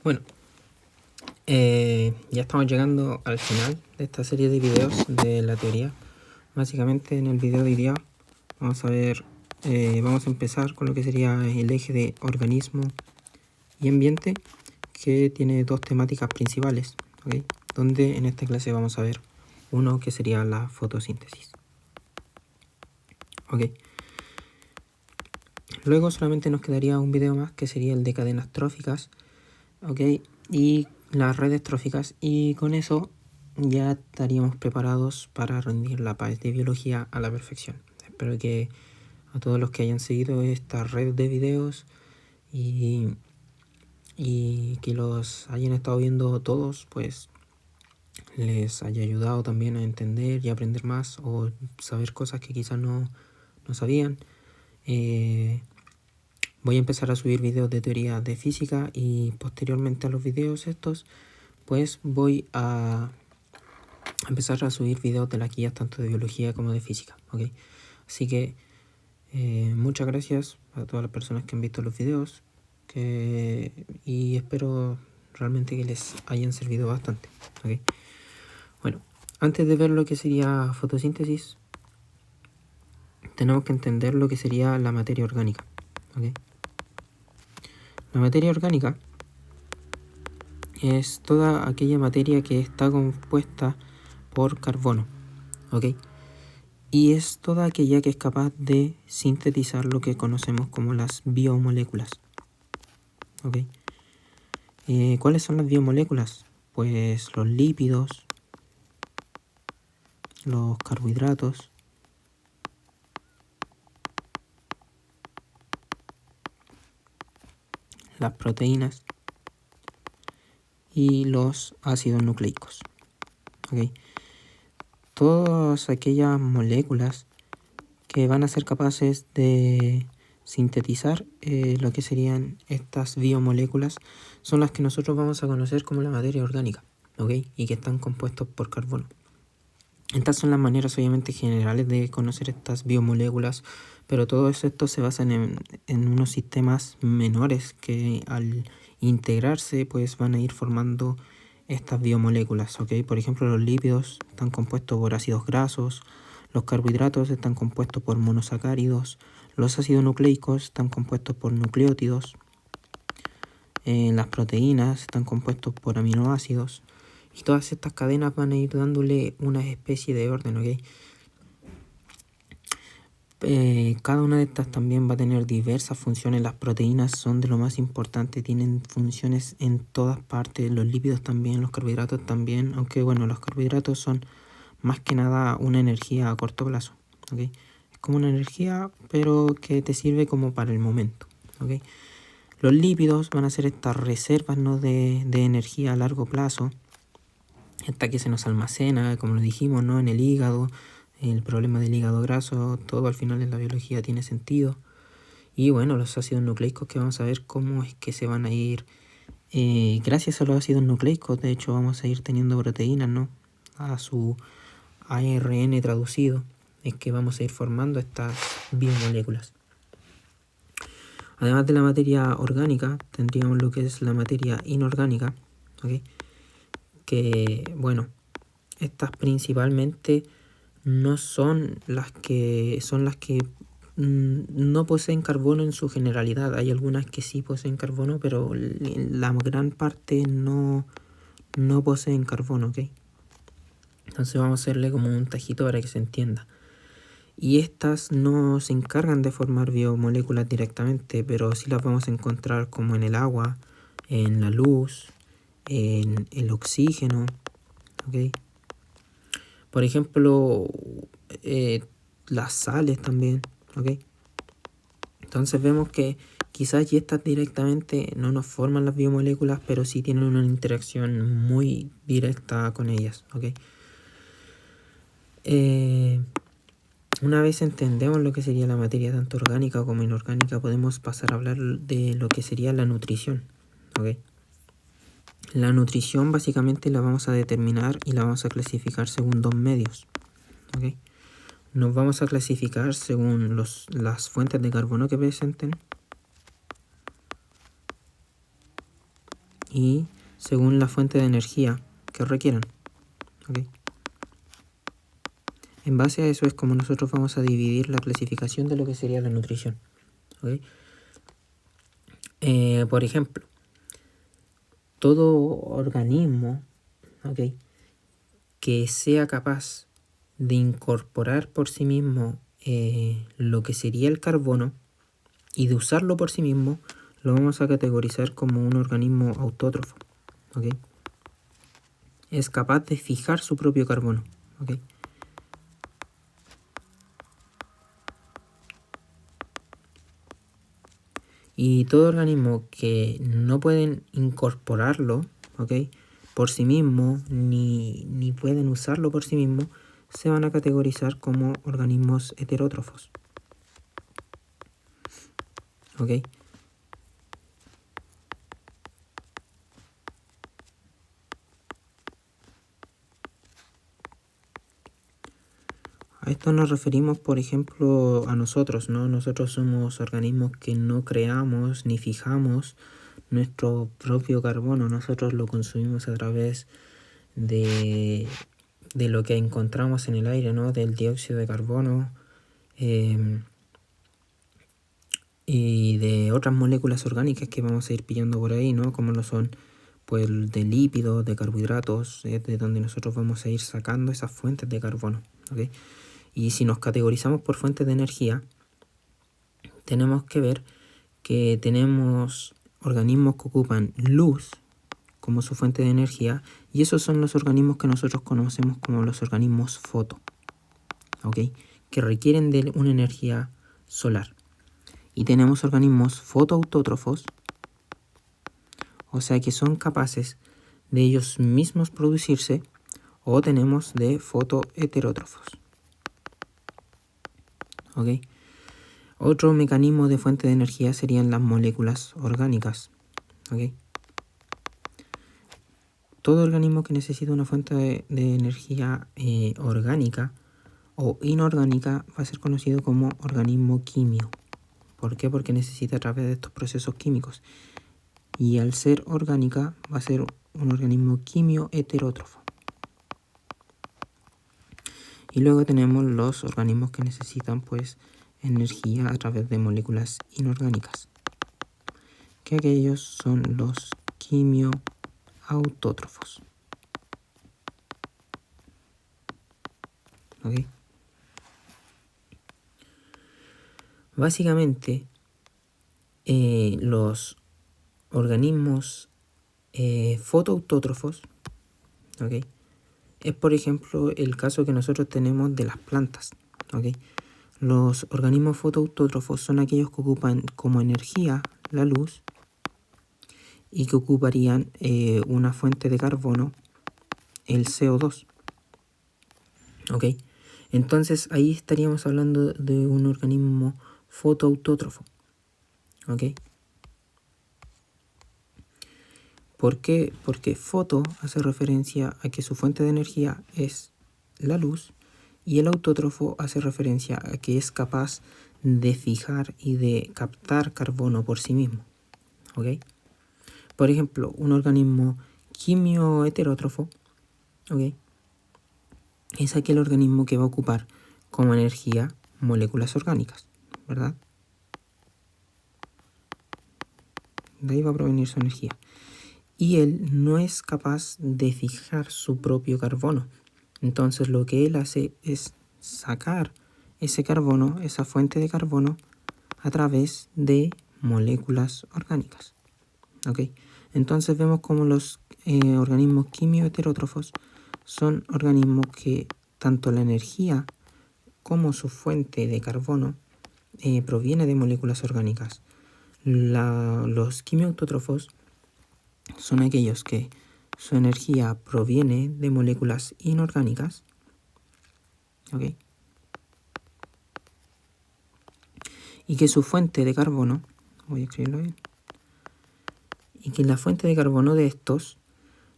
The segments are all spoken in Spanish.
Bueno, ya estamos llegando al final de esta serie de videos de la teoría. Básicamente en el video de hoy día vamos a ver, vamos a empezar con lo que sería el eje de organismo y ambiente, que tiene dos temáticas principales, ¿okay? Donde en esta clase vamos a ver uno que sería la fotosíntesis. ¿Okay? Luego solamente nos quedaría un video más, que sería el de cadenas tróficas, ¿okay? Y las redes tróficas, y con eso ya estaríamos preparados para rendir la paz de biología a la perfección. Espero que a todos los que hayan seguido esta red de videos y que los hayan estado viendo todos, pues les haya ayudado también a entender y aprender más, o saber cosas que quizás no sabían. Voy a empezar a subir videos de teoría de física, y posteriormente a los videos estos, pues voy a empezar a subir videos de las guías tanto de biología como de física, ¿ok? Así que muchas gracias a todas las personas que han visto los videos, y espero realmente que les hayan servido bastante, ¿ok? Bueno, antes de ver lo que sería fotosíntesis, tenemos que entender lo que sería la materia orgánica, ¿ok? La materia orgánica es toda aquella materia que está compuesta por carbono, ¿ok? Y es toda aquella que es capaz de sintetizar lo que conocemos como las biomoléculas, ¿ok? ¿Cuáles son las biomoléculas? Pues los lípidos, los carbohidratos, las proteínas y los ácidos nucleicos, ¿ok? Todas aquellas moléculas que van a ser capaces de sintetizar lo que serían estas biomoléculas son las que nosotros vamos a conocer como la materia orgánica, ¿ok? Y que están compuestos por carbono. Estas son las maneras obviamente generales de conocer estas biomoléculas, pero todo esto se basa en unos sistemas menores que al integrarse pues van a ir formando estas biomoléculas, ¿ok? Por ejemplo, los lípidos están compuestos por ácidos grasos, los carbohidratos están compuestos por monosacáridos, los ácidos nucleicos están compuestos por nucleótidos, las proteínas están compuestos por aminoácidos, y todas estas cadenas van a ir dándole una especie de orden, ¿ok? Cada una de estas también va a tener diversas funciones. Las proteínas son de lo más importante, tienen funciones en todas partes, los lípidos también, los carbohidratos también, aunque bueno, los carbohidratos son más que nada una energía a corto plazo, ¿ok? Es como una energía, pero que te sirve como para el momento, ¿ok? Los lípidos van a ser estas reservas, ¿no?, de energía a largo plazo, esta que se nos almacena, como lo dijimos, ¿no?, en el hígado. El problema del hígado graso, todo al final en la biología tiene sentido. Y bueno, los ácidos nucleicos, que vamos a ver cómo es que se van a ir, gracias a los ácidos nucleicos, de hecho vamos a ir teniendo proteínas, ¿no?, a su ARN traducido, es que vamos a ir formando estas biomoléculas. Además de la materia orgánica, tendríamos lo que es la materia inorgánica, ¿ok? Que bueno, estas principalmente no son las que no poseen carbono en su generalidad. Hay algunas que sí poseen carbono, pero la gran parte no poseen carbono, ¿ok? Entonces vamos a hacerle como un tajito para que se entienda. Y estas no se encargan de formar biomoléculas directamente, pero sí las vamos a encontrar como en el agua, en la luz, en el oxígeno, ¿ok? Por ejemplo, las sales también, ¿ok? Entonces vemos que quizás y estas directamente no nos forman las biomoléculas, pero sí tienen una interacción muy directa con ellas, ¿ok? Una vez entendemos lo que sería la materia tanto orgánica como inorgánica, podemos pasar a hablar de lo que sería la nutrición, ¿ok? La nutrición básicamente la vamos a determinar y la vamos a clasificar según dos medios, ¿ok? Nos vamos a clasificar según las fuentes de carbono que presenten, y según la fuente de energía que requieran. ¿Okay? En base a eso es como nosotros vamos a dividir la clasificación de lo que sería la nutrición. ¿Okay? Por ejemplo, todo organismo, ¿okay?, que sea capaz de incorporar por sí mismo lo que sería el carbono y de usarlo por sí mismo, lo vamos a categorizar como un organismo autótrofo. ¿Okay? Es capaz de fijar su propio carbono. ¿Okay? Y todo organismo que no pueden incorporarlo, ¿okay?, por sí mismo, ni pueden usarlo por sí mismo, se van a categorizar como organismos heterótrofos. ¿Okay? A esto nos referimos, por ejemplo, a nosotros, ¿no? Nosotros somos organismos que no creamos ni fijamos nuestro propio carbono. Nosotros lo consumimos a través de lo que encontramos en el aire, ¿no? Del dióxido de carbono y de otras moléculas orgánicas que vamos a ir pillando por ahí, ¿no? Como lo son, pues, de lípidos, de carbohidratos, de donde nosotros vamos a ir sacando esas fuentes de carbono, ¿ok? Y si nos categorizamos por fuentes de energía, tenemos que ver que tenemos organismos que ocupan luz como su fuente de energía, y esos son los organismos que nosotros conocemos como los organismos foto, ¿ok?, que requieren de una energía solar. Y tenemos organismos fotoautótrofos, o sea que son capaces de ellos mismos producirse, o tenemos de fotoheterótrofos. ¿Ok? Otro mecanismo de fuente de energía serían las moléculas orgánicas. ¿Ok? Todo organismo que necesita una fuente de energía orgánica o inorgánica va a ser conocido como organismo quimio. ¿Por qué? Porque necesita a través de estos procesos químicos. Y al ser orgánica va a ser un organismo quimio heterótrofo. Y luego tenemos los organismos que necesitan, pues, energía a través de moléculas inorgánicas, que aquellos son los quimioautótrofos. ¿Ok? Básicamente, los organismos fotoautótrofos, ¿ok?, es, por ejemplo, el caso que nosotros tenemos de las plantas. ¿Ok? Los organismos fotoautótrofos son aquellos que ocupan como energía la luz y que ocuparían una fuente de carbono, el CO2. ¿Ok? Entonces ahí estaríamos hablando de un organismo fotoautótrofo. ¿Ok? ¿Por qué? Porque foto hace referencia a que su fuente de energía es la luz, y el autótrofo hace referencia a que es capaz de fijar y de captar carbono por sí mismo. ¿Ok? Por ejemplo, un organismo quimioheterótrofo, ¿ok?, es aquel organismo que va a ocupar como energía moléculas orgánicas, ¿verdad? De ahí va a provenir su energía. Y él no es capaz de fijar su propio carbono. Entonces lo que él hace es sacar ese carbono, esa fuente de carbono, a través de moléculas orgánicas. ¿Ok? Entonces vemos como los organismos quimioheterótrofos son organismos que tanto la energía como su fuente de carbono proviene de moléculas orgánicas. Los quimioautótrofos son aquellos que su energía proviene de moléculas inorgánicas. ¿Ok? Y que su fuente de carbono, voy a escribirlo bien, y que la fuente de carbono de estos,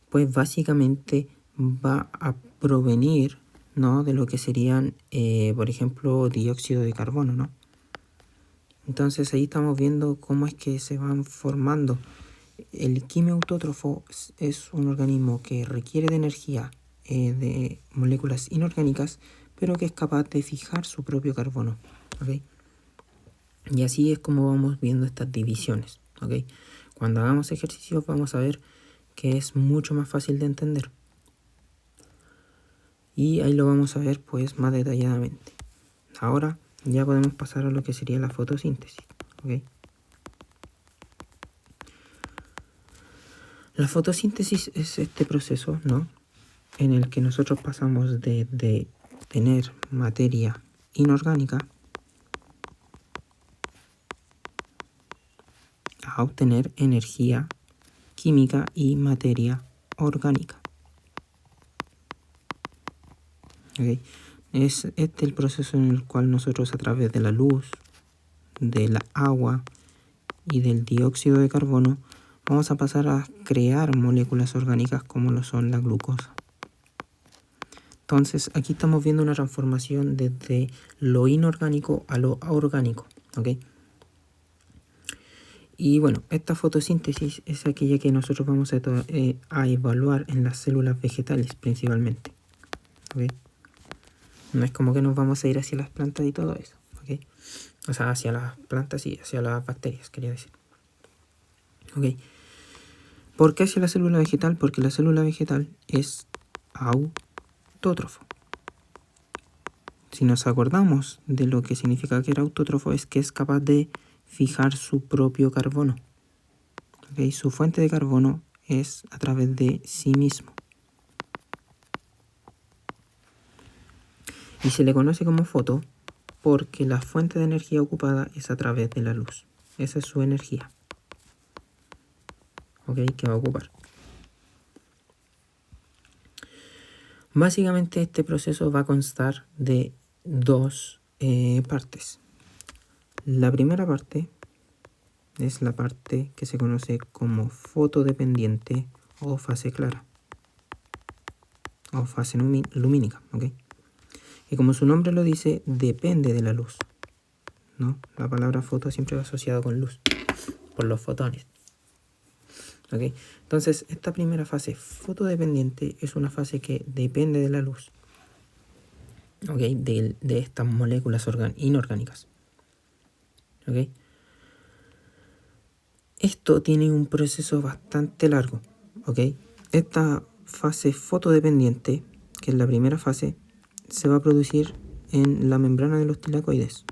pues básicamente va a provenir, ¿no?, de lo que serían, por ejemplo, dióxido de carbono, ¿no? Entonces ahí estamos viendo cómo es que se van formando el quimiautótrofo es un organismo que requiere de energía de moléculas inorgánicas, pero que es capaz de fijar su propio carbono. ¿Okay? Y así es como vamos viendo estas divisiones. ¿Okay? Cuando hagamos ejercicios vamos a ver que es mucho más fácil de entender. Y ahí lo vamos a ver pues más detalladamente. Ahora ya podemos pasar a lo que sería la fotosíntesis. ¿Okay? La fotosíntesis es este proceso, ¿no?, en el que nosotros pasamos de tener materia inorgánica a obtener energía química y materia orgánica. ¿Okay? Es este el proceso en el cual nosotros, a través de la luz, del agua y del dióxido de carbono, vamos a pasar a crear moléculas orgánicas como lo son la glucosa. Entonces aquí estamos viendo una transformación desde lo inorgánico a lo orgánico. ¿Okay? Y bueno, esta fotosíntesis es aquella que nosotros vamos a evaluar en las células vegetales principalmente. ¿Okay? No es como que nos vamos a ir hacia las plantas y todo eso. ¿Okay? O sea, hacia las plantas y hacia las bacterias, quería decir. ¿Okay? ¿Por qué hacia la célula vegetal? Porque la célula vegetal es autótrofo. Si nos acordamos de lo que significa que era autótrofo, es que es capaz de fijar su propio carbono. ¿Okay? Su fuente de carbono es a través de sí mismo. Y se le conoce como foto porque la fuente de energía ocupada es a través de la luz. Esa es su energía. ¿Okay? Que va a ocupar. Básicamente este proceso va a constar de dos partes. La primera parte es la parte que se conoce como fotodependiente o fase clara o fase lumínica, ¿okay? Y como su nombre lo dice, depende de la luz, ¿no? La palabra foto siempre va asociada con luz, por los fotones. ¿Okay? Entonces, esta primera fase fotodependiente es una fase que depende de la luz, ¿okay? De estas moléculas inorgánicas. ¿Okay? Esto tiene un proceso bastante largo. ¿Okay? Esta fase fotodependiente, que es la primera fase, se va a producir en la membrana de los tilacoides.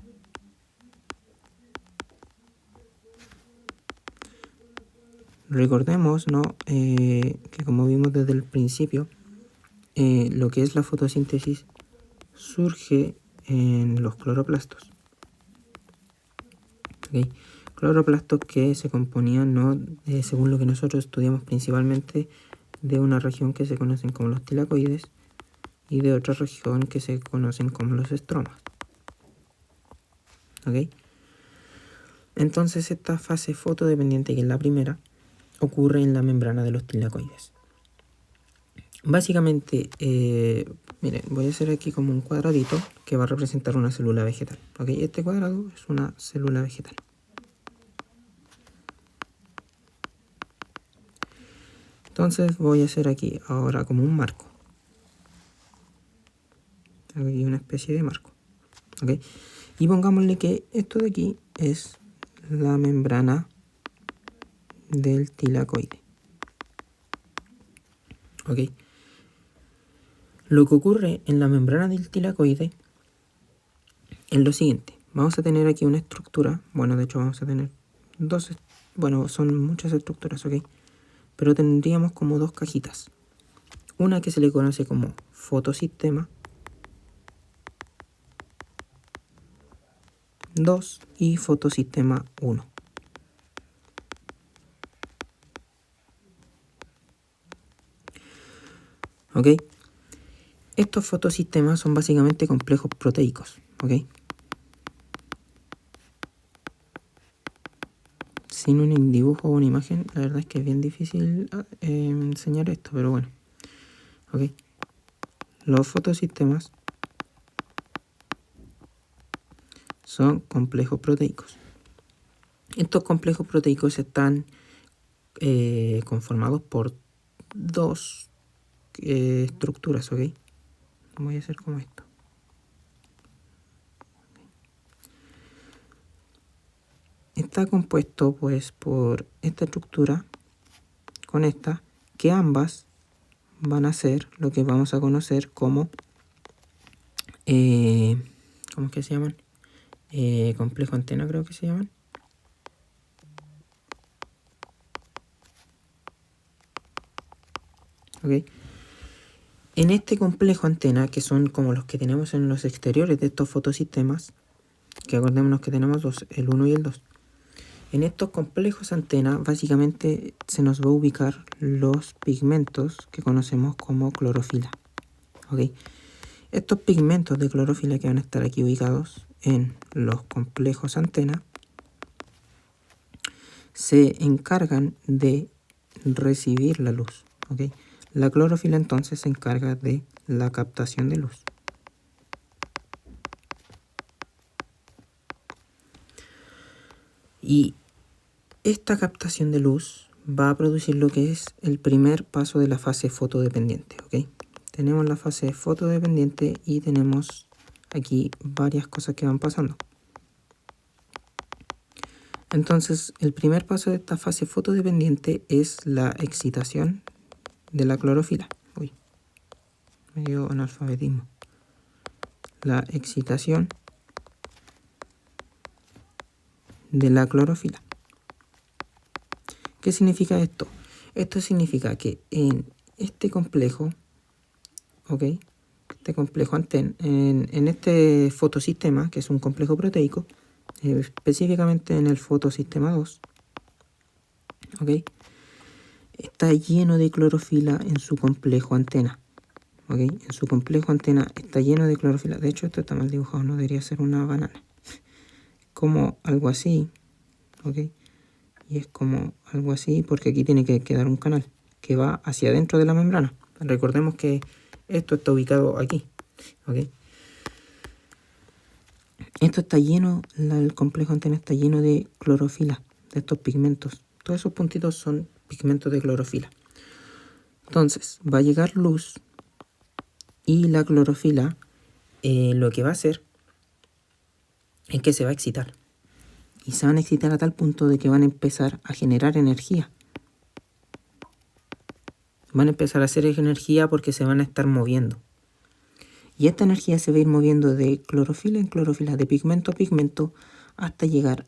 Recordemos, ¿no?, que como vimos desde el principio, lo que es la fotosíntesis surge en los cloroplastos. ¿Okay? Cloroplastos que se componían, ¿no?, según lo que nosotros estudiamos principalmente, de una región que se conocen como los tilacoides y de otra región que se conocen como los estromas. ¿Okay? Entonces esta fase fotodependiente, que es la primera, ocurre en la membrana de los tilacoides. Básicamente, miren, voy a hacer aquí como un cuadradito que va a representar una célula vegetal. ¿Okay? Este cuadrado es una célula vegetal. Entonces voy a hacer aquí ahora como un marco. Aquí una especie de marco. ¿Okay? Y pongámosle que esto de aquí es la membrana del tilacoide. ¿Ok? Lo que ocurre en la membrana del tilacoide es lo siguiente. Vamos a tener aquí una estructura. Bueno, de hecho vamos a tener dos. Bueno, son muchas estructuras, ¿ok? Pero tendríamos como dos cajitas. Una que se le conoce como fotosistema 2 y fotosistema 1. ¿Ok? Estos fotosistemas son básicamente complejos proteicos. ¿Ok? Sin un dibujo o una imagen, la verdad es que es bien difícil enseñar esto, pero bueno. ¿Ok? Los fotosistemas son complejos proteicos. Estos complejos proteicos están conformados por dos estructuras, ¿ok? Voy a hacer como esto. Está compuesto pues por esta estructura con esta, que ambas van a ser lo que vamos a conocer como ¿cómo es que se llaman? Complejo antena, creo que se llaman. ¿Ok? En este complejo antena, que son como los que tenemos en los exteriores de estos fotosistemas, que acordémonos que tenemos dos, el 1 y el 2. En estos complejos antena, básicamente se nos va a ubicar los pigmentos que conocemos como clorofila. ¿Ok? Estos pigmentos de clorofila que van a estar aquí ubicados en los complejos antena se encargan de recibir la luz. ¿Ok? La clorofila entonces se encarga de la captación de luz. Y esta captación de luz va a producir lo que es el primer paso de la fase fotodependiente. ¿Ok? Tenemos la fase fotodependiente y tenemos aquí varias cosas que van pasando. Entonces, el primer paso de esta fase fotodependiente es la excitación de la clorofila. Uy, me dio analfabetismo. La excitación de la clorofila. ¿Qué significa esto? Esto significa que en este complejo, ¿ok? Este complejo antena, en este fotosistema, que es un complejo proteico, específicamente en el fotosistema 2, ¿ok? Está lleno de clorofila en su complejo antena. ¿Ok? En su complejo antena está lleno de clorofila. De hecho, esto está mal dibujado, no debería ser una banana. Como algo así, ¿ok? Y es como algo así porque aquí tiene que quedar un canal que va hacia adentro de la membrana. Recordemos que esto está ubicado aquí, ¿ok? Esto está lleno, el complejo antena está lleno de clorofila, de estos pigmentos. Todos esos puntitos son pigmentos de clorofila. Entonces, va a llegar luz y la clorofila lo que va a hacer es que se va a excitar. Y se van a excitar a tal punto de que van a empezar a generar energía. Van a empezar a hacer energía porque se van a estar moviendo. Y esta energía se va a ir moviendo de clorofila en clorofila, de pigmento a pigmento, hasta llegar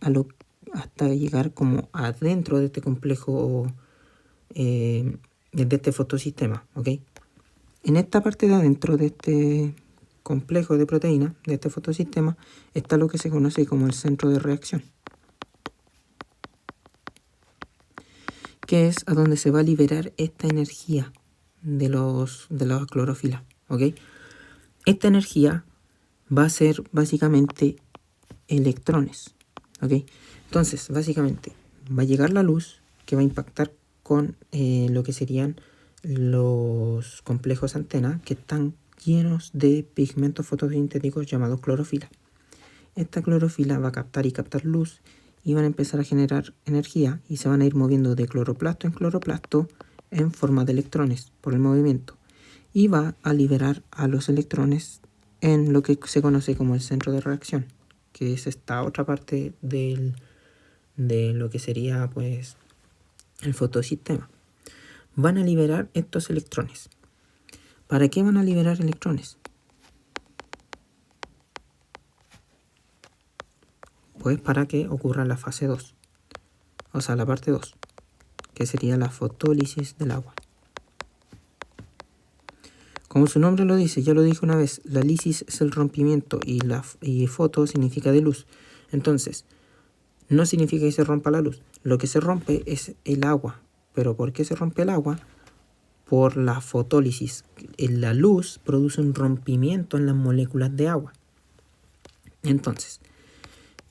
como adentro de este complejo, de este fotosistema, ¿ok? En esta parte de adentro de este complejo de proteína, de este fotosistema, está lo que se conoce como el centro de reacción, que es a donde se va a liberar esta energía de la clorofila, ¿ok? Esta energía va a ser básicamente electrones, ¿ok? Entonces, básicamente, va a llegar la luz que va a impactar con lo que serían los complejos antena que están llenos de pigmentos fotosintéticos llamados clorofila. Esta clorofila va a captar luz y van a empezar a generar energía y se van a ir moviendo de cloroplasto en cloroplasto en forma de electrones por el movimiento y va a liberar a los electrones en lo que se conoce como el centro de reacción, que es esta otra parte de lo que sería pues el fotosistema. Van a liberar estos electrones. ¿Para qué van a liberar electrones? Pues para que ocurra la fase 2, o sea, la parte 2, que sería la fotólisis del agua. Como su nombre lo dice, ya lo dije una vez, la lisis es el rompimiento y foto significa de luz. Entonces, no significa que se rompa la luz. Lo que se rompe es el agua. ¿Pero por qué se rompe el agua? Por la fotólisis. La luz produce un rompimiento en las moléculas de agua. Entonces,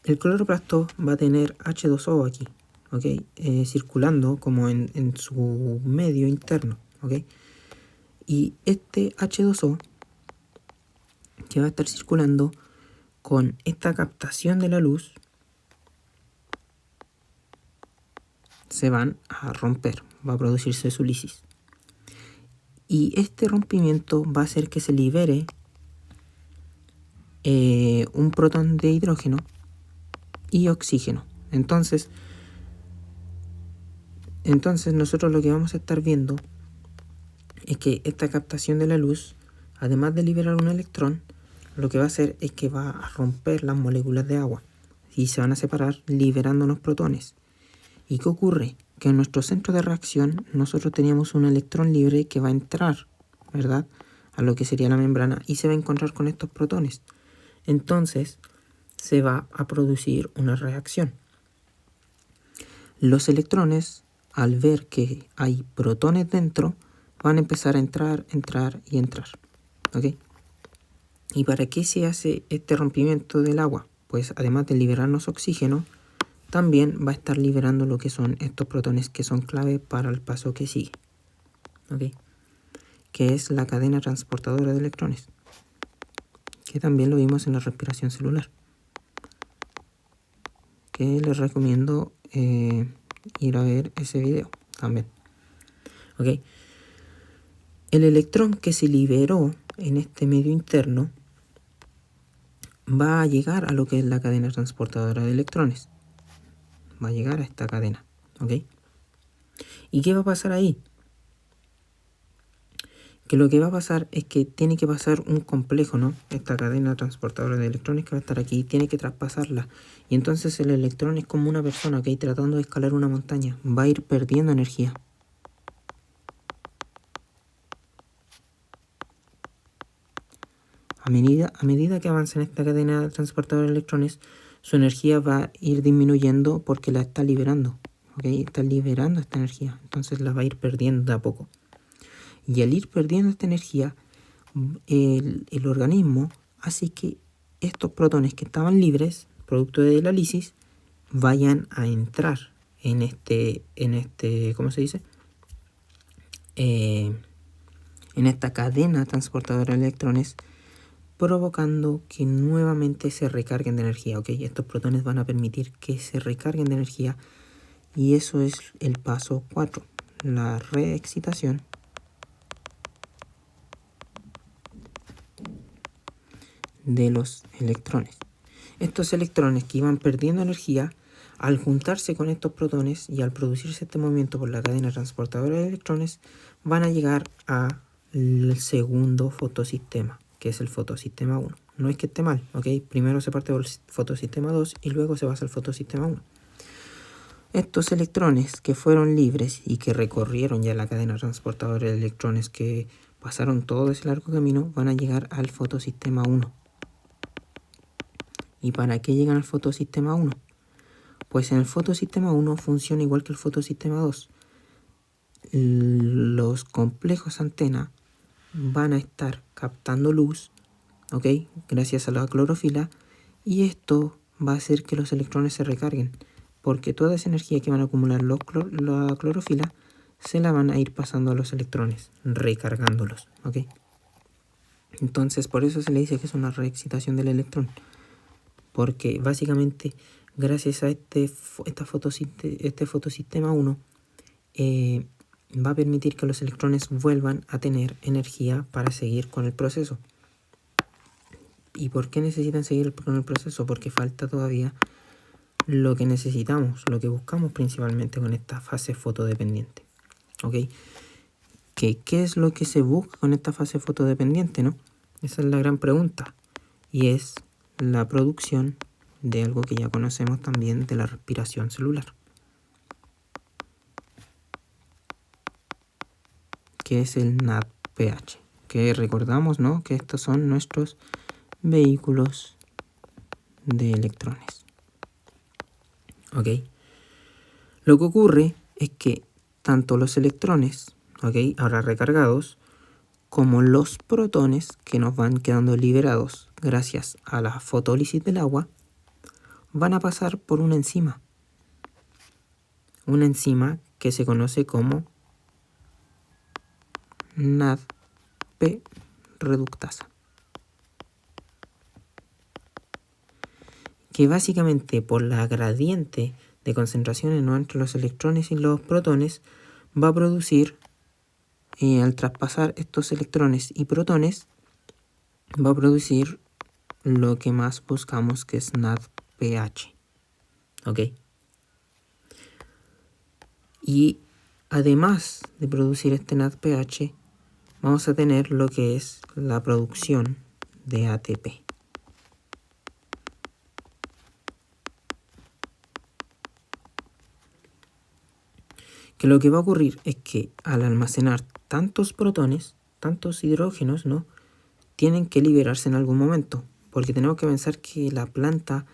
el cloroplasto va a tener H2O aquí, ¿ok? Circulando como en su medio interno, ¿ok? Y este H2O que va a estar circulando con esta captación de la luz se van a romper, va a producirse su lisis. Y este rompimiento va a hacer que se libere un protón de hidrógeno y oxígeno. Entonces nosotros lo que vamos a estar viendo es que esta captación de la luz, además de liberar un electrón, lo que va a hacer es que va a romper las moléculas de agua y se van a separar liberando unos protones. ¿Y qué ocurre? Que en nuestro centro de reacción nosotros teníamos un electrón libre que va a entrar, ¿verdad?, a lo que sería la membrana y se va a encontrar con estos protones. Entonces se va a producir una reacción. Los electrones, al ver que hay protones dentro, van a empezar a entrar, y entrar. ¿Ok? ¿Y para qué se hace este rompimiento del agua? Pues además de liberarnos oxígeno, también va a estar liberando lo que son estos protones que son clave para el paso que sigue. ¿Ok? Que es la cadena transportadora de electrones, que también lo vimos en la respiración celular, que les recomiendo ir a ver ese video también. ¿Ok? El electrón que se liberó en este medio interno va a llegar a lo que es la cadena transportadora de electrones. Va a llegar a esta cadena. ¿Ok? ¿Y qué va a pasar ahí? Que lo que va a pasar es que tiene que pasar un complejo, ¿no? Esta cadena transportadora de electrones que va a estar aquí, tiene que traspasarla. Y entonces el electrón es como una persona que tratando de escalar una montaña, va a ir perdiendo energía. A medida que avanza en esta cadena transportadora de electrones, su energía va a ir disminuyendo porque la está liberando. ¿Okay? Está liberando esta energía, entonces la va a ir perdiendo de a poco. Y al ir perdiendo esta energía, el organismo hace que estos protones que estaban libres, producto de la lisis, vayan a entrar en este, ¿cómo se dice? En esta cadena transportadora de electrones, provocando que nuevamente se recarguen de energía, ¿ok? Estos protones van a permitir que se recarguen de energía y eso es el paso 4, la reexcitación de los electrones. Estos electrones que iban perdiendo energía, al juntarse con estos protones y al producirse este movimiento por la cadena transportadora de electrones, van a llegar al segundo fotosistema, que es el fotosistema 1. No es que esté mal, ¿ok? Primero se parte por el fotosistema 2 y luego se pasa al fotosistema 1. Estos electrones que fueron libres y que recorrieron ya la cadena transportadora de electrones, que pasaron todo ese largo camino, van a llegar al fotosistema 1. ¿Y para qué llegan al fotosistema 1? Pues en el fotosistema 1 funciona igual que el fotosistema 2. Los complejos antena van a estar captando luz, ¿ok? Gracias a la clorofila, y esto va a hacer que los electrones se recarguen, porque toda esa energía que van a acumular la clorofila se la van a ir pasando a los electrones, recargándolos, ¿ok? Entonces por eso se le dice que es una reexcitación del electrón, porque básicamente gracias a este fotosistema 1 va a permitir que los electrones vuelvan a tener energía para seguir con el proceso. ¿Y por qué necesitan seguir con el proceso? Porque falta todavía lo que necesitamos, lo que buscamos principalmente con esta fase fotodependiente. ¿Ok? ¿Qué es lo que se busca con esta fase fotodependiente, no? Esa es la gran pregunta. Y es la producción de algo que ya conocemos también de la respiración celular, que es el NADPH, que recordamos, ¿no?, que estos son nuestros vehículos de electrones. ¿Ok? Lo que ocurre es que tanto los electrones, ¿ok?, ahora recargados, como los protones que nos van quedando liberados gracias a la fotólisis del agua, van a pasar por una enzima que se conoce como NADP reductasa, que básicamente por la gradiente de concentraciones, ¿no?, entre los electrones y los protones, va a producir, al traspasar estos electrones y protones, va a producir lo que más buscamos, que es NADPH. ¿Ok? Y además de producir este NADPH, vamos a tener lo que es la producción de ATP. Que lo que va a ocurrir es que al almacenar tantos protones, tantos hidrógenos, ¿no?, tienen que liberarse en algún momento, porque tenemos que pensar que la planta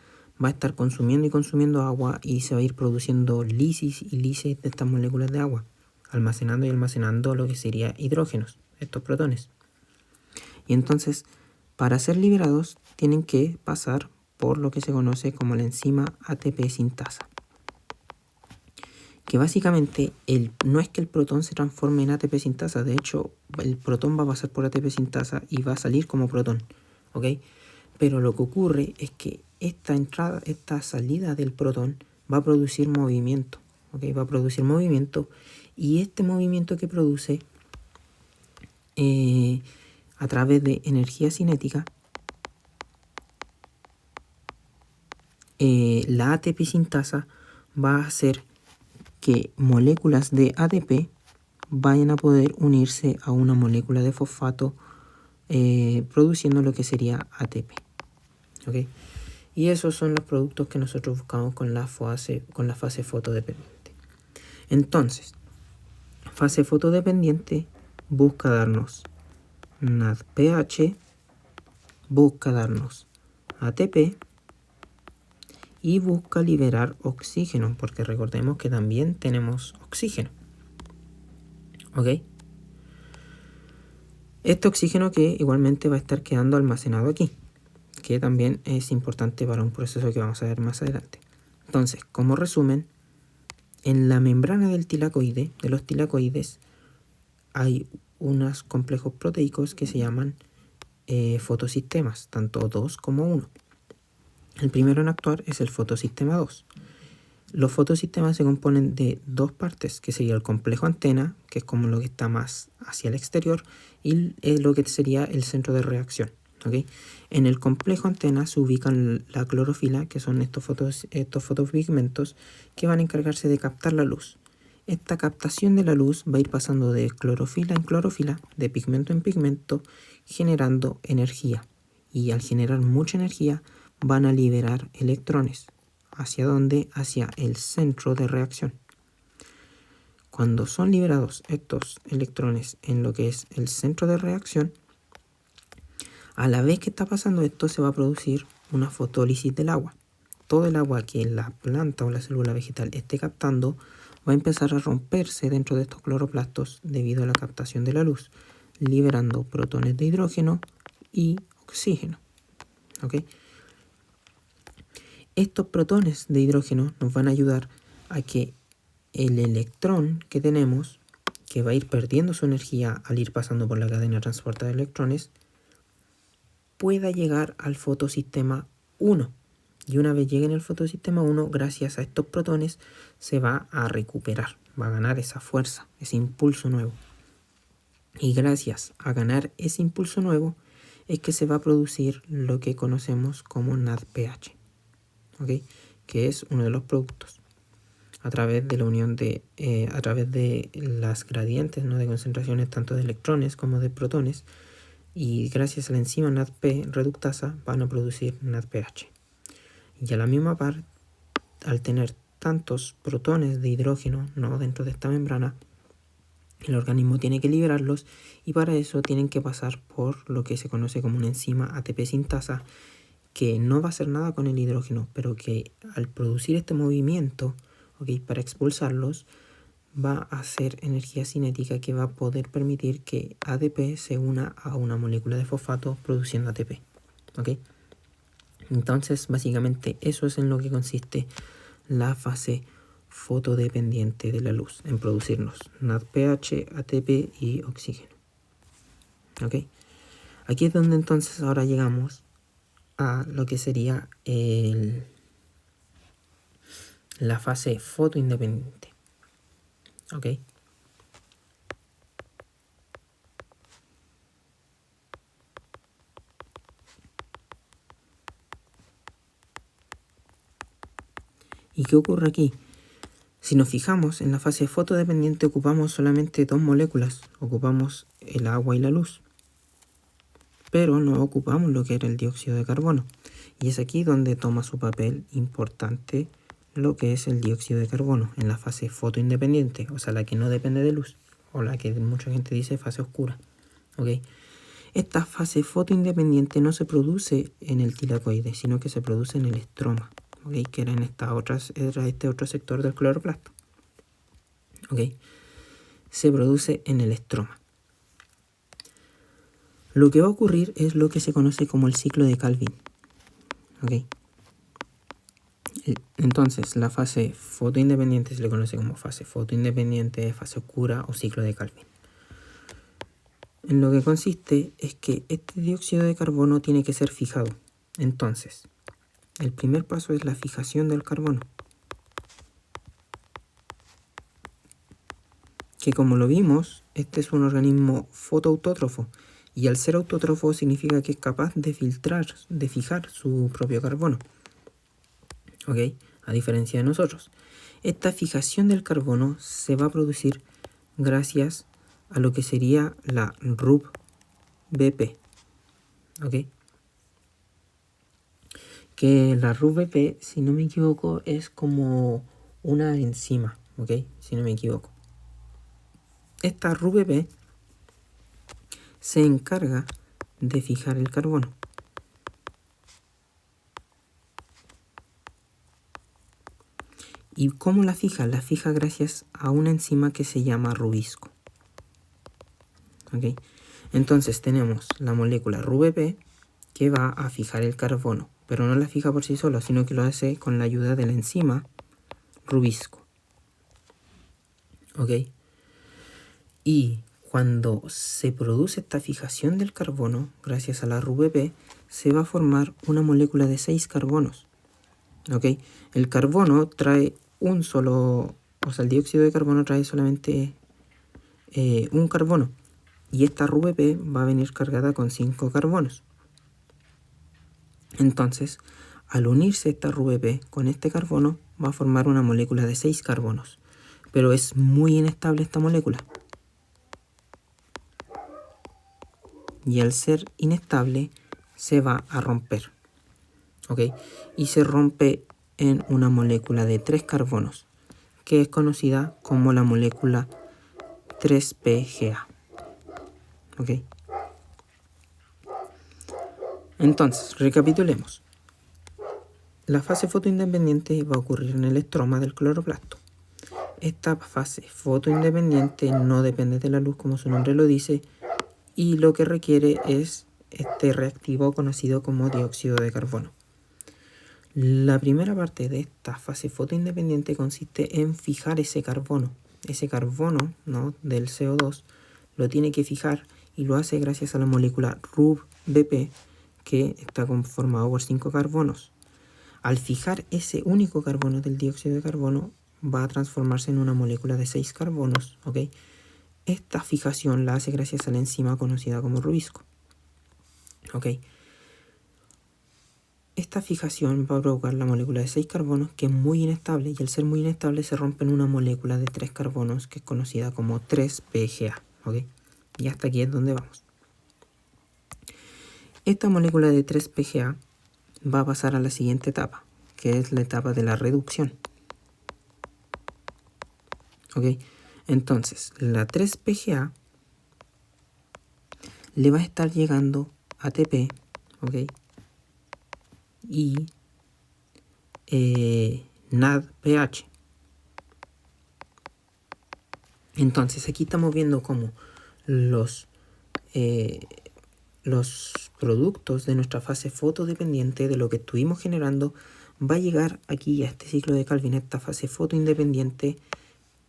va a estar consumiendo y consumiendo agua y se va a ir produciendo lisis y lisis de estas moléculas de agua, almacenando y almacenando lo que sería hidrógenos, estos protones. Y entonces, para ser liberados, tienen que pasar por lo que se conoce como la enzima ATP sintasa. Que básicamente no es que el protón se transforme en ATP sintasa, de hecho el protón va a pasar por ATP sintasa y va a salir como protón, ¿ok? Pero lo que ocurre es que esta salida del protón va a producir movimiento, ¿ok? Va a producir movimiento, y este movimiento que produce a través de energía cinética, la ATP sintasa va a hacer que moléculas de ATP vayan a poder unirse a una molécula de fosfato, produciendo lo que sería ATP. ¿Okay? Y esos son los productos que nosotros buscamos con la fase fotodependiente. Entonces, fase fotodependiente busca darnos NADPH, busca darnos ATP y busca liberar oxígeno, porque recordemos que también tenemos oxígeno. ¿Ok? Este oxígeno que igualmente va a estar quedando almacenado aquí, que también es importante para un proceso que vamos a ver más adelante. Entonces, como resumen, en la membrana del tilacoide, de los tilacoides, hay unos complejos proteicos que se llaman fotosistemas, tanto 2 como 1. El primero en actuar es el fotosistema 2. Los fotosistemas se componen de dos partes, que sería el complejo antena, que es como lo que está más hacia el exterior, y lo que sería el centro de reacción. ¿Okay? En el complejo antena se ubican la clorofila, que son estos fotopigmentos que van a encargarse de captar la luz. Esta captación de la luz va a ir pasando de clorofila en clorofila, de pigmento en pigmento, generando energía. Y al generar mucha energía, van a liberar electrones. ¿Hacia dónde? Hacia el centro de reacción. Cuando son liberados estos electrones en lo que es el centro de reacción, a la vez que está pasando esto, se va a producir una fotólisis del agua. Todo el agua que la planta o la célula vegetal esté captando va a empezar a romperse dentro de estos cloroplastos debido a la captación de la luz, liberando protones de hidrógeno y oxígeno. ¿Ok? Estos protones de hidrógeno nos van a ayudar a que el electrón que tenemos, que va a ir perdiendo su energía al ir pasando por la cadena de transporte de electrones, pueda llegar al fotosistema 1. Y una vez llegue en el fotosistema 1, gracias a estos protones, se va a recuperar, va a ganar esa fuerza, ese impulso nuevo. Y gracias a ganar ese impulso nuevo, es que se va a producir lo que conocemos como NADPH. ¿Okay? Que es uno de los productos a través de la unión a través de las gradientes, ¿no?, de concentraciones tanto de electrones como de protones, y gracias a la enzima NADP reductasa van a producir NADPH. Y a la misma par, al tener tantos protones de hidrógeno, ¿no?, dentro de esta membrana, el organismo tiene que liberarlos, y para eso tienen que pasar por lo que se conoce como una enzima ATP sintasa, que no va a hacer nada con el hidrógeno, pero que al producir este movimiento, ¿okay?, para expulsarlos, va a hacer energía cinética que va a poder permitir que ADP se una a una molécula de fosfato produciendo ATP. ¿Okay? Entonces, básicamente, eso es en lo que consiste la fase fotodependiente de la luz, en producirnos NADPH, ATP y oxígeno. ¿Okay? Aquí es donde entonces ahora llegamos a lo que sería la fase fotoindependiente. ¿Ok? ¿Y qué ocurre aquí? Si nos fijamos, en la fase fotodependiente ocupamos solamente dos moléculas. Ocupamos el agua y la luz. Pero no ocupamos lo que era el dióxido de carbono. Y es aquí donde toma su papel importante lo que es el dióxido de carbono en la fase fotoindependiente, o sea, la que no depende de luz, o la que mucha gente dice fase oscura. ¿Ok? Esta fase fotoindependiente no se produce en el tilacoide, sino que se produce en el estroma, ¿ok? Que era este otro sector del cloroplasto. ¿Ok? Se produce en el estroma. Lo que va a ocurrir es lo que se conoce como el ciclo de Calvin. ¿Ok? Entonces, la fase fotoindependiente se le conoce como fase fotoindependiente, fase oscura o ciclo de Calvin. En lo que consiste es que este dióxido de carbono tiene que ser fijado. Entonces, el primer paso es la fijación del carbono. Que como lo vimos, este es un organismo fotoautótrofo. Y al ser autótrofo significa que es capaz de fijar su propio carbono. ¿Ok? A diferencia de nosotros. Esta fijación del carbono se va a producir gracias a lo que sería la RUB-BP. ¿Ok? Que la RUB-BP, si no me equivoco, es como una enzima. ¿Ok? Si no me equivoco. Esta RUB-BP se encarga de fijar el carbono. ¿Y cómo la fija? La fija gracias a una enzima que se llama rubisco. ¿Ok? Entonces tenemos la molécula RUBP que va a fijar el carbono, pero no la fija por sí sola, sino que lo hace con la ayuda de la enzima rubisco. ¿Ok? Y cuando se produce esta fijación del carbono, gracias a la RUBP, se va a formar una molécula de 6 carbonos. ¿Ok? El carbono trae un solo, o sea, el dióxido de carbono trae solamente un carbono. Y esta RUBP va a venir cargada con 5 carbonos. Entonces, al unirse esta RUBP con este carbono, va a formar una molécula de 6 carbonos. Pero es muy inestable esta molécula. Y al ser inestable, se va a romper. ¿Ok? Y se rompe en una molécula de 3 carbonos, que es conocida como la molécula 3PGA. ¿Ok? Entonces, recapitulemos. La fase fotoindependiente va a ocurrir en el estroma del cloroplasto. Esta fase fotoindependiente no depende de la luz, como su nombre lo dice, y lo que requiere es este reactivo conocido como dióxido de carbono. La primera parte de esta fase fotoindependiente consiste en fijar ese carbono. Ese carbono, ¿no?, del CO2 lo tiene que fijar y lo hace gracias a la molécula RUB-BP, que está conformado por 5 carbonos. Al fijar ese único carbono del dióxido de carbono, va a transformarse en una molécula de 6 carbonos, ¿ok? Esta fijación la hace gracias a la enzima conocida como rubisco, ¿ok? Esta fijación va a provocar la molécula de 6 carbonos, que es muy inestable, y al ser muy inestable se rompe en una molécula de 3 carbonos, que es conocida como 3PGA, ¿ok? Y hasta aquí es donde vamos. Esta molécula de 3PGA va a pasar a la siguiente etapa, que es la etapa de la reducción. ¿Ok? Entonces, la 3PGA le va a estar llegando ATP, ¿ok? Y NADPH. Entonces, aquí estamos viendo cómo los productos de nuestra fase fotodependiente, de lo que estuvimos generando, va a llegar aquí a este ciclo de Calvin, esta fase fotoindependiente,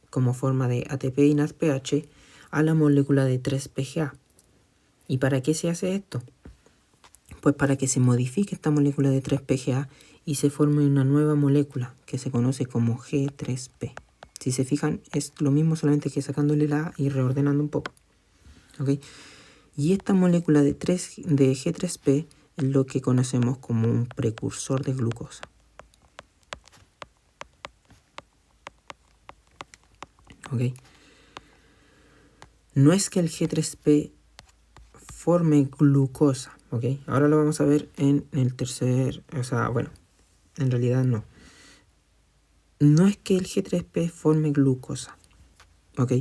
como forma de ATP y NADPH, a la molécula de 3PGA. ¿Y para qué se hace esto? Pues para que se modifique esta molécula de 3PGA y se forme una nueva molécula que se conoce como G3P. Si se fijan, es lo mismo, solamente que sacándole la A y reordenando un poco. ¿Okay? Y esta molécula de G3P es lo que conocemos como un precursor de glucosa. ¿Okay? No es que el G3P forme glucosa, ¿ok? Ahora lo vamos a ver en el tercer, en realidad no. No es que el G3P forme glucosa, ¿ok?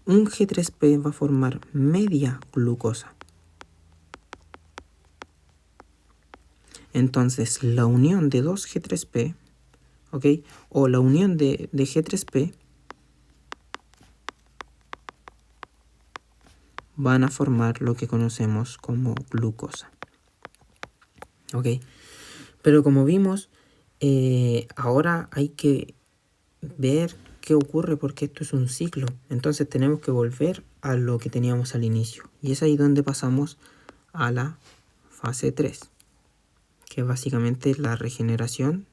Un G3P va a formar media glucosa. Entonces, la unión de dos G3P, ¿ok? O la unión de G3P van a formar lo que conocemos como glucosa. ¿Ok? Pero como vimos, ahora hay que ver qué ocurre porque esto es un ciclo. Entonces tenemos que volver a lo que teníamos al inicio. Y es ahí donde pasamos a la fase 3, que es básicamente la regeneración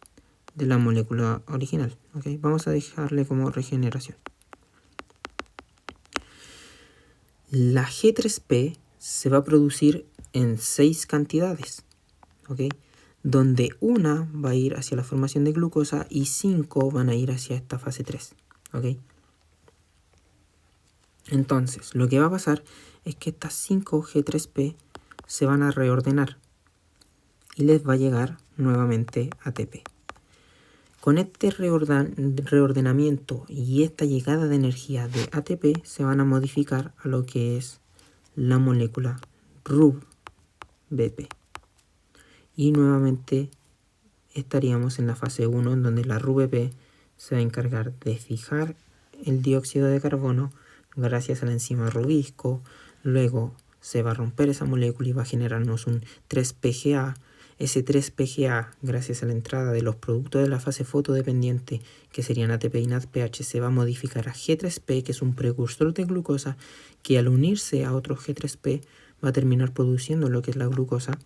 de la molécula original. ¿Ok? Vamos a dejarle como regeneración. La G3P se va a producir en 6 cantidades, ¿ok? Donde una va a ir hacia la formación de glucosa y 5 van a ir hacia esta fase 3, ¿ok? Entonces, lo que va a pasar es que estas 5 G3P se van a reordenar y les va a llegar nuevamente ATP. Con este reordenamiento y esta llegada de energía de ATP se van a modificar a lo que es la molécula RUBP. Y nuevamente estaríamos en la fase 1, en donde la RUBP se va a encargar de fijar el dióxido de carbono gracias a la enzima Rubisco. Luego se va a romper esa molécula y va a generarnos un 3-PGA. Ese 3-PGA, gracias a la entrada de los productos de la fase fotodependiente, que serían ATP y NADPH, se va a modificar a G3P, que es un precursor de glucosa, que al unirse a otro G3P va a terminar produciendo lo que es la glucosa,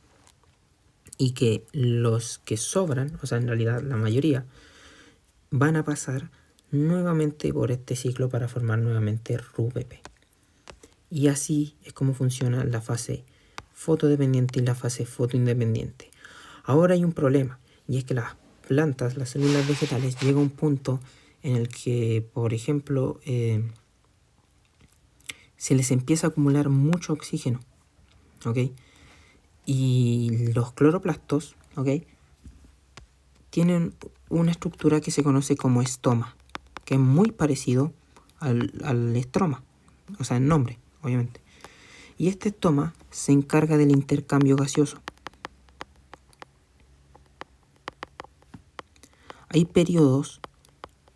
y que los que sobran, o sea, en realidad la mayoría, van a pasar nuevamente por este ciclo para formar nuevamente RUBP. Y así es como funciona la fase fotodependiente y la fase fotoindependiente. Ahora hay un problema, y es que las plantas, las células vegetales, llega a un punto en el que, por ejemplo, se les empieza a acumular mucho oxígeno, ¿ok? Y los cloroplastos, ¿ok?, tienen una estructura que se conoce como estoma, que es muy parecido al estroma, o sea, en nombre, obviamente. Y este estoma se encarga del intercambio gaseoso. Hay periodos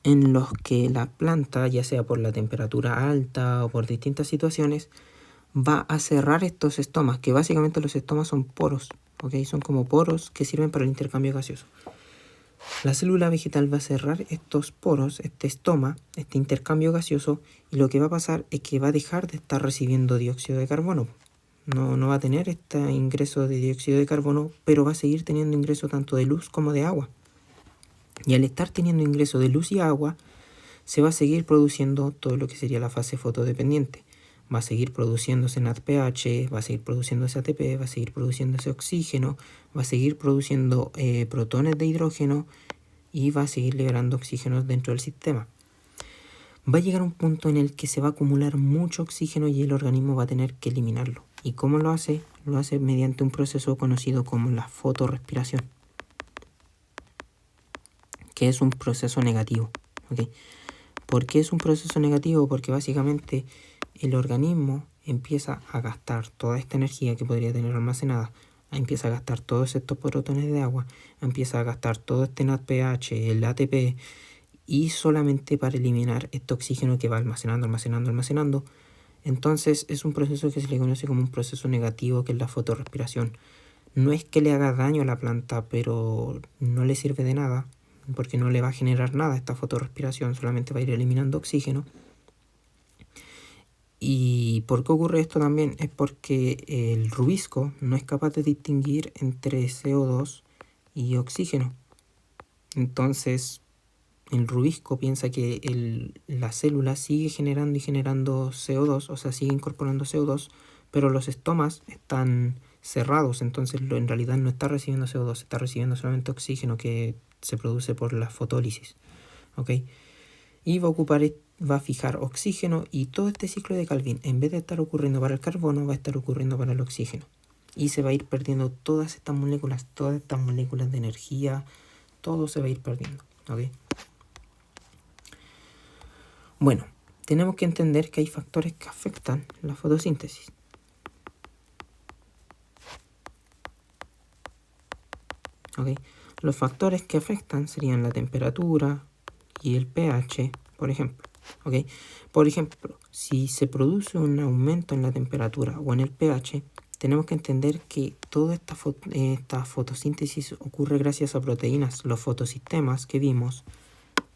en los que la planta, ya sea por la temperatura alta o por distintas situaciones, va a cerrar estos estomas, que básicamente los estomas son poros, ¿ok? Son como poros que sirven para el intercambio gaseoso. La célula vegetal va a cerrar estos poros, este estoma, este intercambio gaseoso, y lo que va a pasar es que va a dejar de estar recibiendo dióxido de carbono. No va a tener este ingreso de dióxido de carbono, pero va a seguir teniendo ingreso tanto de luz como de agua. Y al estar teniendo ingreso de luz y agua, se va a seguir produciendo todo lo que sería la fase fotodependiente. Va a seguir produciéndose NADPH, va a seguir produciéndose ATP, va a seguir produciéndose oxígeno, va a seguir produciendo protones de hidrógeno y va a seguir liberando oxígeno dentro del sistema. Va a llegar un punto en el que se va a acumular mucho oxígeno y el organismo va a tener que eliminarlo. ¿Y cómo lo hace? Lo hace mediante un proceso conocido como la fotorrespiración, que es un proceso negativo, ¿ok? ¿Por qué es un proceso negativo? Porque básicamente el organismo empieza a gastar toda esta energía que podría tener almacenada, empieza a gastar todos estos protones de agua, empieza a gastar todo este NADPH, el ATP, y solamente para eliminar este oxígeno que va almacenando. Entonces es un proceso que se le conoce como un proceso negativo, que es la fotorrespiración. No es que le haga daño a la planta, pero no le sirve de nada, porque no le va a generar nada esta fotorrespiración, solamente va a ir eliminando oxígeno. ¿Y por qué ocurre esto también? Es porque el rubisco no es capaz de distinguir entre CO2 y oxígeno. Entonces el rubisco piensa que la célula sigue generando y generando CO2, o sea, sigue incorporando CO2, pero los estomas están cerrados, entonces en realidad no está recibiendo CO2, está recibiendo solamente oxígeno que se produce por la fotólisis, ¿ok? Y va a fijar oxígeno, y todo este ciclo de Calvin, en vez de estar ocurriendo para el carbono, va a estar ocurriendo para el oxígeno. Y se va a ir perdiendo todas estas moléculas de energía, todo se va a ir perdiendo, ¿ok? Bueno, tenemos que entender que hay factores que afectan la fotosíntesis. ¿Ok? Los factores que afectan serían la temperatura y el pH, por ejemplo. ¿Ok? Por ejemplo, si se produce un aumento en la temperatura o en el pH, tenemos que entender que toda esta fotosíntesis ocurre gracias a proteínas. Los fotosistemas que vimos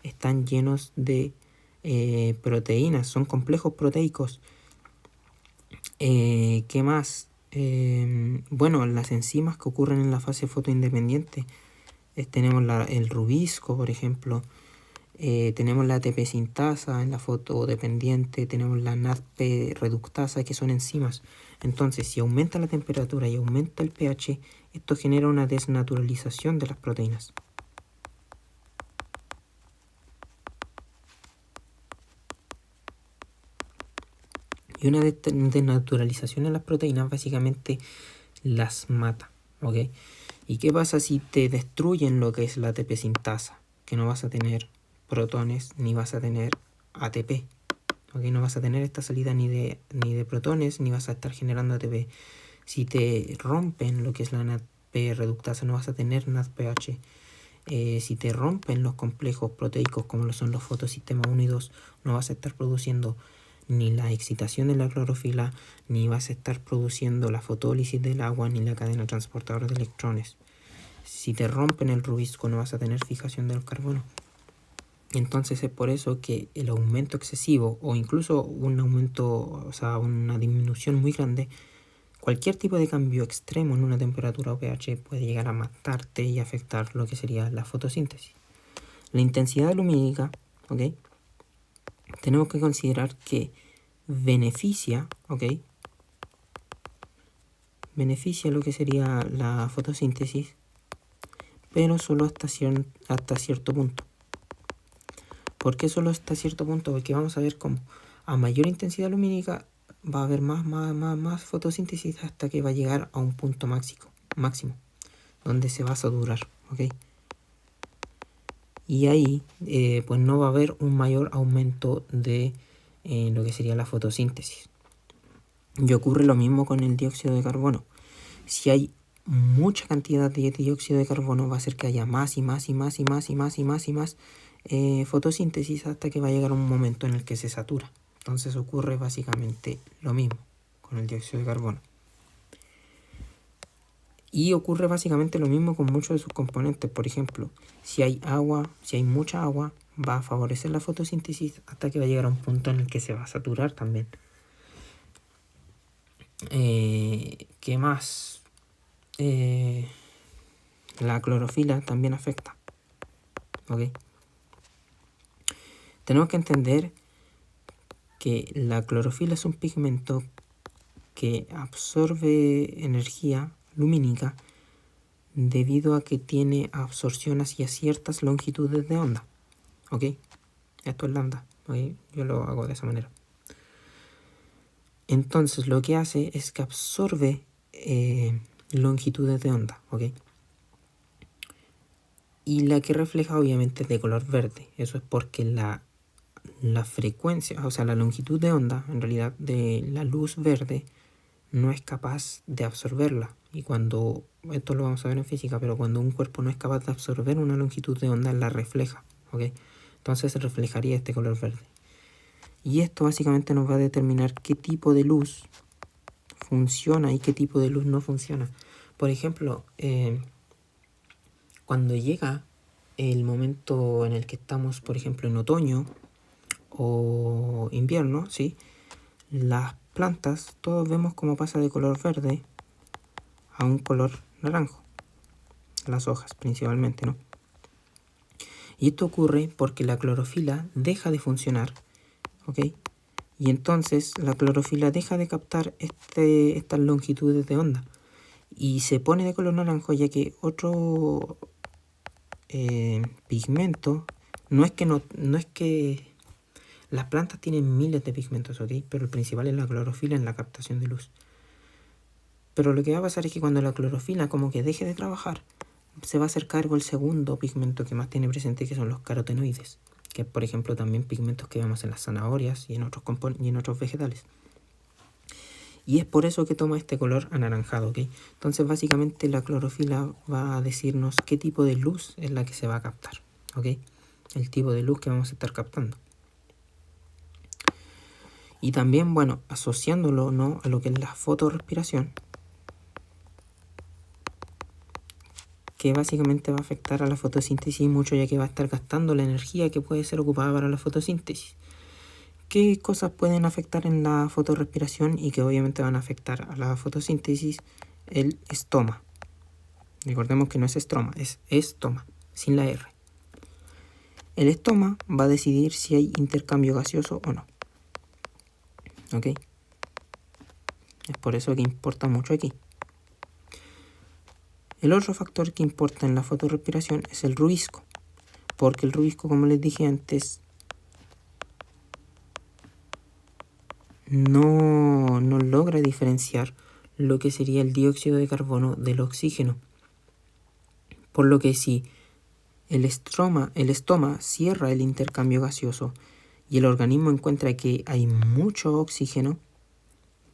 están llenos de proteínas, son complejos proteicos. ¿Qué más? Bueno, las enzimas que ocurren en la fase fotoindependiente. Tenemos el rubisco, por ejemplo. Tenemos la ATP sintasa en la fotodependiente. Tenemos la NADP reductasa, que son enzimas. Entonces, si aumenta la temperatura y aumenta el pH, esto genera una desnaturalización de las proteínas. Y una desnaturalización en las proteínas básicamente las mata, ¿ok? ¿Y qué pasa si te destruyen lo que es la ATP sintasa? Que no vas a tener protones ni vas a tener ATP, ¿ok? No vas a tener esta salida ni de protones, ni vas a estar generando ATP. Si te rompen lo que es la NADP reductasa, no vas a tener NADPH. Si te rompen los complejos proteicos como lo son los fotosistemas 1 y 2, no vas a estar produciendo ni la excitación de la clorofila, ni vas a estar produciendo la fotólisis del agua, ni la cadena transportadora de electrones. Si te rompen el rubisco, no vas a tener fijación del carbono. Entonces es por eso que el aumento excesivo, o incluso un aumento, o sea, una disminución muy grande, cualquier tipo de cambio extremo en una temperatura o pH puede llegar a matarte y afectar lo que sería la fotosíntesis. La intensidad lumínica, ¿ok? Tenemos que considerar que beneficia, ¿ok? Beneficia lo que sería la fotosíntesis, pero solo hasta cierto punto. ¿Por qué solo hasta cierto punto? Porque vamos a ver cómo a mayor intensidad lumínica va a haber más fotosíntesis hasta que va a llegar a un punto máximo, donde se va a saturar, ¿ok? Y ahí pues no va a haber un mayor aumento de lo que sería la fotosíntesis. Y ocurre lo mismo con el dióxido de carbono. Si hay mucha cantidad de dióxido de carbono, va a hacer que haya más fotosíntesis hasta que va a llegar un momento en el que se satura. Entonces ocurre básicamente lo mismo con el dióxido de carbono. Y ocurre básicamente lo mismo con muchos de sus componentes. Por ejemplo, si hay mucha agua, va a favorecer la fotosíntesis hasta que va a llegar a un punto en el que se va a saturar también. ¿Qué más? La clorofila también afecta, ¿ok? Tenemos que entender que la clorofila es un pigmento que absorbe energía lumínica debido a que tiene absorción hacia ciertas longitudes de onda, ¿ok? Esto es lambda, ¿ok? Yo lo hago de esa manera. Entonces lo que hace es que absorbe longitudes de onda, ¿ok? Y la que refleja obviamente es de color verde. Eso es porque la frecuencia, o sea, la longitud de onda, en realidad, de la luz verde no es capaz de absorberla. Y cuando, esto lo vamos a ver en física, pero cuando un cuerpo no es capaz de absorber una longitud de onda, la refleja, ¿ok? Entonces se reflejaría este color verde. Y esto básicamente nos va a determinar qué tipo de luz funciona y qué tipo de luz no funciona. Por ejemplo, cuando llega el momento en el que estamos, por ejemplo, en otoño o invierno, ¿sí? Las plantas, todos vemos cómo pasa de color verde a un color naranjo. Las hojas principalmente, ¿no? Y esto ocurre porque la clorofila deja de funcionar, ¿ok? Y entonces la clorofila deja de captar estas longitudes de onda y se pone de color naranjo, ya que otro pigmento, no es que las plantas tienen miles de pigmentos, ¿ok? Pero el principal es la clorofila en la captación de luz. Pero lo que va a pasar es que cuando la clorofila como que deje de trabajar, se va a hacer cargo el segundo pigmento que más tiene presente, que son los carotenoides, que por ejemplo también pigmentos que vemos en las zanahorias y en otros vegetales. Y es por eso que toma este color anaranjado, ¿ok? Entonces básicamente la clorofila va a decirnos qué tipo de luz es la que se va a captar, ¿ok? El tipo de luz que vamos a estar captando. Y también, bueno, asociándolo, ¿no?, a lo que es la fotorrespiración, que básicamente va a afectar a la fotosíntesis mucho, ya que va a estar gastando la energía que puede ser ocupada para la fotosíntesis. ¿Qué cosas pueden afectar en la fotorrespiración y que obviamente van a afectar a la fotosíntesis? El estoma. Recordemos que no es estroma, es estoma, sin la R. El estoma va a decidir si hay intercambio gaseoso o no. ¿Ok? Es por eso que importa mucho aquí. El otro factor que importa en la fotorrespiración es el rubisco, porque el rubisco, como les dije antes, no logra diferenciar lo que sería el dióxido de carbono del oxígeno. Por lo que si el estoma cierra el intercambio gaseoso y el organismo encuentra que hay mucho oxígeno,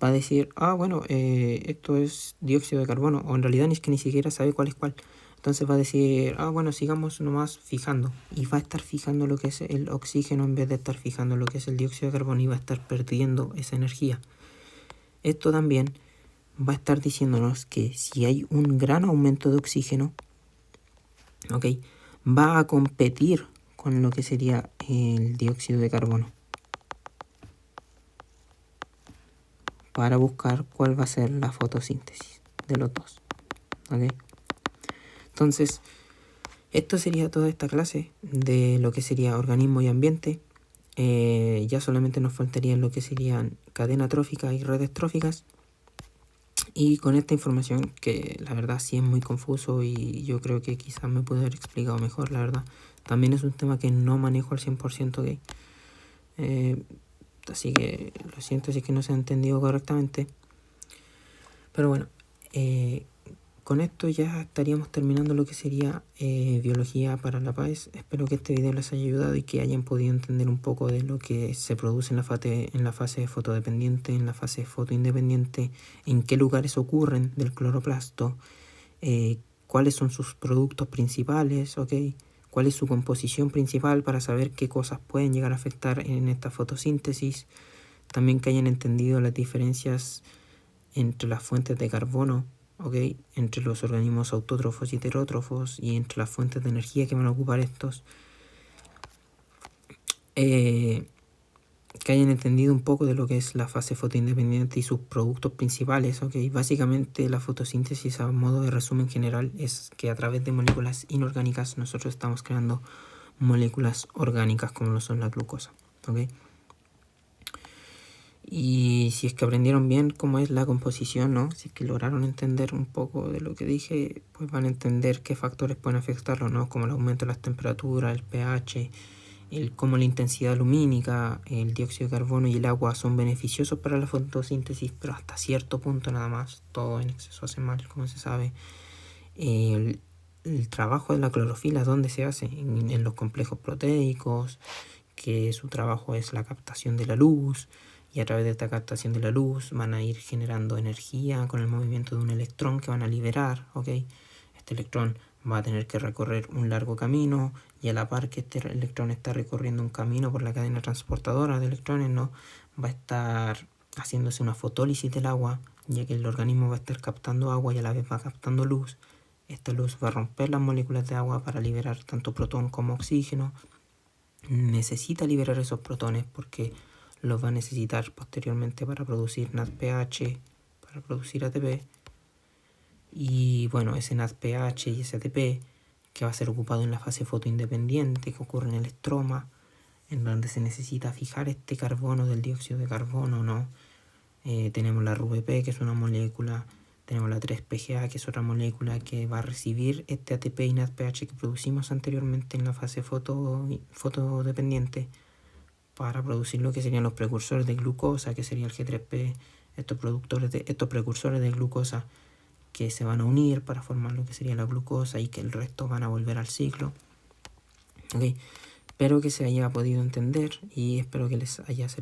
va a decir, bueno, esto es dióxido de carbono, o en realidad ni siquiera sabe cuál es cuál. Entonces va a decir, bueno, sigamos nomás fijando, y va a estar fijando lo que es el oxígeno en vez de estar fijando lo que es el dióxido de carbono, y va a estar perdiendo esa energía. Esto también va a estar diciéndonos que si hay un gran aumento de oxígeno, ¿ok?, va a competir con lo que sería el dióxido de carbono para buscar cuál va a ser la fotosíntesis de los dos, ¿ok? Entonces, esto sería toda esta clase de lo que sería organismo y ambiente. Ya solamente nos faltarían lo que serían cadena trófica y redes tróficas. Y con esta información, que la verdad sí es muy confuso y yo creo que quizás me pude haber explicado mejor, la verdad. También es un tema que no manejo al 100%, ¿ok? Así que lo siento si es que no se ha entendido correctamente. Pero bueno, con esto ya estaríamos terminando lo que sería biología para la paz. Espero que este video les haya ayudado y que hayan podido entender un poco de lo que se produce en la fase fotodependiente, en la fase fotoindependiente, en qué lugares ocurren del cloroplasto, cuáles son sus productos principales, ¿ok?, cuál es su composición principal para saber qué cosas pueden llegar a afectar en esta fotosíntesis. También que hayan entendido las diferencias entre las fuentes de carbono, ¿ok?, entre los organismos autótrofos y heterótrofos, y entre las fuentes de energía que van a ocupar estos. Que hayan entendido un poco de lo que es la fase fotoindependiente y sus productos principales, ¿ok? Básicamente la fotosíntesis, a modo de resumen general, es que a través de moléculas inorgánicas nosotros estamos creando moléculas orgánicas como lo son la glucosa, ¿ok? Y si es que aprendieron bien cómo es la composición, ¿no?, si es que lograron entender un poco de lo que dije, pues van a entender qué factores pueden afectarlo, ¿no?, como el aumento de las temperaturas, el pH, cómo la intensidad lumínica, el dióxido de carbono y el agua son beneficiosos para la fotosíntesis, pero hasta cierto punto nada más. Todo en exceso hace mal, como se sabe. El trabajo de la clorofila, ¿dónde se hace? En los complejos proteicos, que su trabajo es la captación de la luz, y a través de esta captación de la luz van a ir generando energía con el movimiento de un electrón que van a liberar, ¿ok? Este electrón va a tener que recorrer un largo camino, y a la par que este electrón está recorriendo un camino por la cadena transportadora de electrones, ¿no?, va a estar haciéndose una fotólisis del agua, ya que el organismo va a estar captando agua y a la vez va captando luz. Esta luz va a romper las moléculas de agua para liberar tanto protón como oxígeno. Necesita liberar esos protones porque los va a necesitar posteriormente para producir NADPH, para producir ATP. Y bueno, ese NADPH y ese ATP que va a ser ocupado en la fase fotoindependiente que ocurre en el estroma, en donde se necesita fijar este carbono del dióxido de carbono, ¿no? Tenemos la RVP, que es una molécula, tenemos la 3-PGA, que es otra molécula que va a recibir este ATP y NADPH que producimos anteriormente en la fase fotodependiente para producir lo que serían los precursores de glucosa, que sería el G3P, estos precursores de glucosa que se van a unir para formar lo que sería la glucosa y que el resto van a volver al ciclo. ¿Okay? Espero que se haya podido entender y espero que les haya servido.